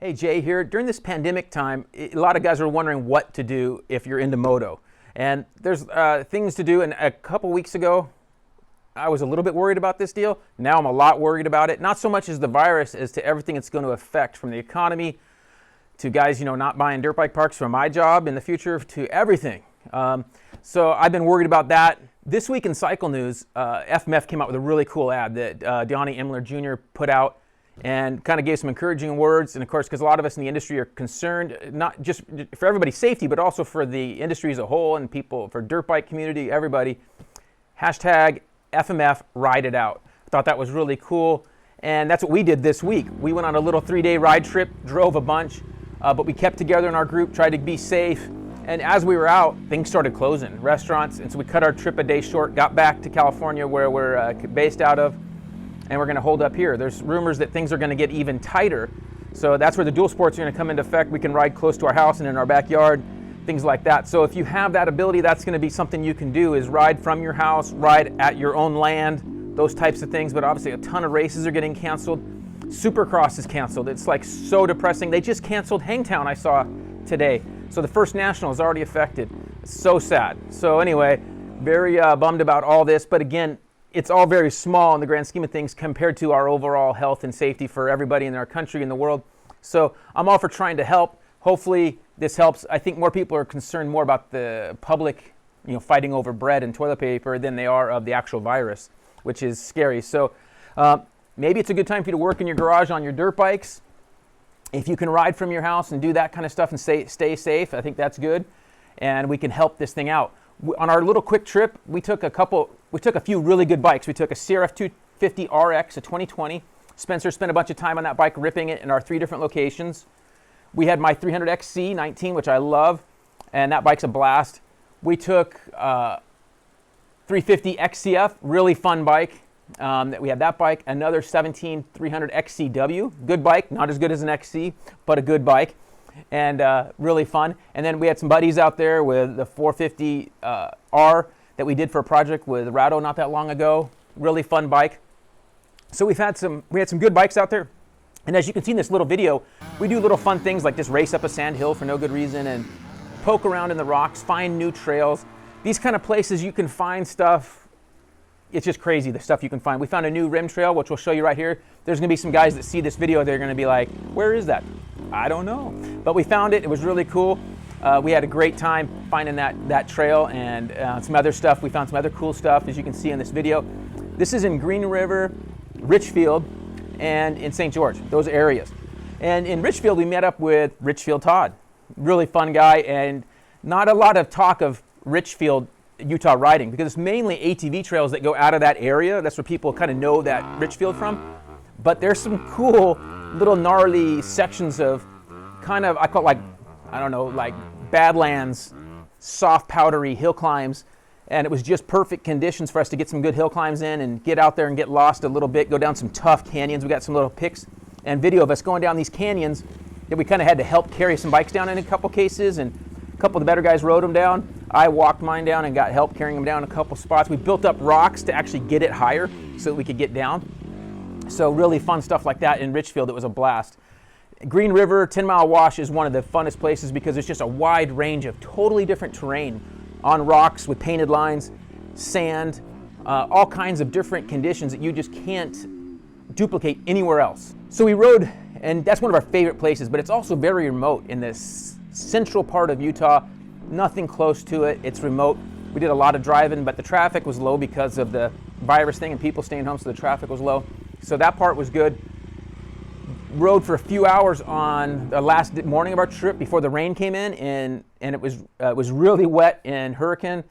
Hey, Jay here. During this pandemic time, a lot of guys are wondering what to do if you're into moto. And there's things to do, and a couple weeks ago, I was a little bit worried about this deal. Now I'm a lot worried about it. Not so much as the virus as to everything it's going to affect, from the economy to guys, not buying dirt bike parks for my job in the future, to everything. So I've been worried about that. This week in cycle news, FMF came out with a really cool ad that Donnie Imler Jr. put out, and kind of gave some encouraging words. And of course, because a lot of us in the industry are concerned, not just for everybody's safety, but also for the industry as a whole and people, for dirt bike community, everybody. Hashtag FMF Ride It Out. I thought that was really cool. And that's what we did this week. We went on a little 3-day ride trip, drove a bunch, but we kept together in our group, tried to be safe. And as we were out, things started closing, restaurants. And so we cut our trip a day short, got back to California where we're based out of. And we're going to hold up here. There's rumors that things are going to get even tighter. So that's where the dual sports are going to come into effect. We can ride close to our house and in our backyard, things like that. So if you have that ability, that's going to be something you can do, is ride from your house, ride at your own land, those types of things. But obviously a ton of races are getting canceled. Supercross is canceled. It's like so depressing. They just canceled Hangtown, I saw today. So the first national is already affected. It's so sad. So anyway, very bummed about all this. But again, it's all very small in the grand scheme of things compared to our overall health and safety for everybody in our country and the world. So I'm all for trying to help. Hopefully this helps. I think more people are concerned more about the public, fighting over bread and toilet paper than they are of the actual virus, which is scary. So maybe it's a good time for you to work in your garage on your dirt bikes. If you can ride from your house and do that kind of stuff and stay safe, I think that's good. And we can help this thing out. On our little quick trip, we took a few really good bikes. We took a CRF 250 RX, a 2020. Spencer spent a bunch of time on that bike ripping it in our 3 different locations. We had my 300XC 19, which I love, and that bike's a blast. We took 350 XCF, really fun bike. We had that bike. Another 17 300 XCW, good bike, not as good as an XC, but a good bike. And really fun. And then we had some buddies out there with the 450 R that we did for a project with Rado not that long ago. Really fun bike. So we had some good bikes out there. And as you can see in this little video, we do little fun things like just race up a sand hill for no good reason and poke around in the rocks, find new trails. These kind of places you can find stuff. It's just crazy, the stuff you can find. We found a new rim trail, which we'll show you right here. There's going to be some guys that see this video, they're going to be like, where is that? I don't know. But we found it. It was really cool. We had a great time finding that trail and some other stuff. We found some other cool stuff, as you can see in this video. This is in Green River, Richfield, and in St. George, those areas. And in Richfield, we met up with Richfield Todd. Really fun guy, and not a lot of talk of Richfield, Utah riding, because it's mainly ATV trails that go out of that area. That's where people kind of know that Richfield from. But there's some cool little gnarly sections of kind of, I call it like Badlands, soft powdery hill climbs. And it was just perfect conditions for us to get some good hill climbs in and get out there and get lost a little bit, go down some tough canyons. We got some little pics and video of us going down these canyons that we kind of had to help carry some bikes down in a couple cases, and a couple of the better guys rode them down. I walked mine down and got help carrying them down a couple spots. We built up rocks to actually get it higher so that we could get down. So really fun stuff like that in Richfield. It was a blast. Green River, 10 Mile Wash is one of the funnest places because it's just a wide range of totally different terrain on rocks with painted lines, sand, all kinds of different conditions that you just can't duplicate anywhere else. So we rode, and that's one of our favorite places, but it's also very remote in this central part of Utah. Nothing close to it. It's remote. We did a lot of driving, but the traffic was low because of the virus thing and people staying home, so the traffic was low. So that part was good. Rode for a few hours on the last morning of our trip before the rain came in, and it was really wet in Hurricane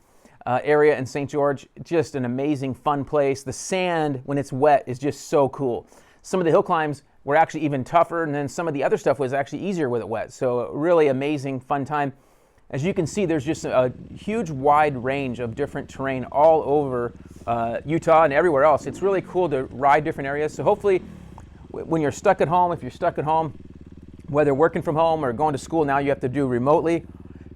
area in St. George. Just an amazing, fun place. The sand, when it's wet, is just so cool. Some of the hill climbs were actually even tougher, and then some of the other stuff was actually easier with it wet. So really amazing, fun time. As you can see, there's just a huge wide range of different terrain all over Utah and everywhere else. It's really cool to ride different areas. So hopefully when you're stuck at home, if you're stuck at home, whether working from home or going to school now you have to do remotely,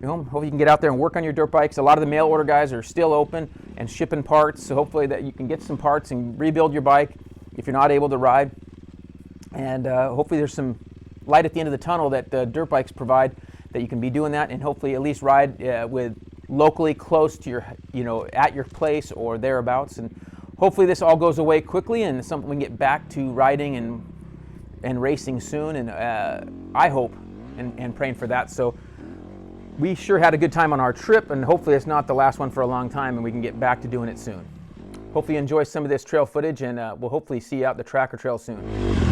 hopefully you can get out there and work on your dirt bikes. A lot of the mail order guys are still open and shipping parts, so hopefully that you can get some parts and rebuild your bike if you're not able to ride. And hopefully there's some light at the end of the tunnel that the dirt bikes provide, that you can be doing that and hopefully at least ride with locally close to your, at your place or thereabouts. And hopefully this all goes away quickly and something we can get back to riding and racing soon. And I hope and praying for that. So we sure had a good time on our trip, and hopefully it's not the last one for a long time and we can get back to doing it soon. Hopefully you enjoy some of this trail footage, and we'll hopefully see you out the track or trail soon.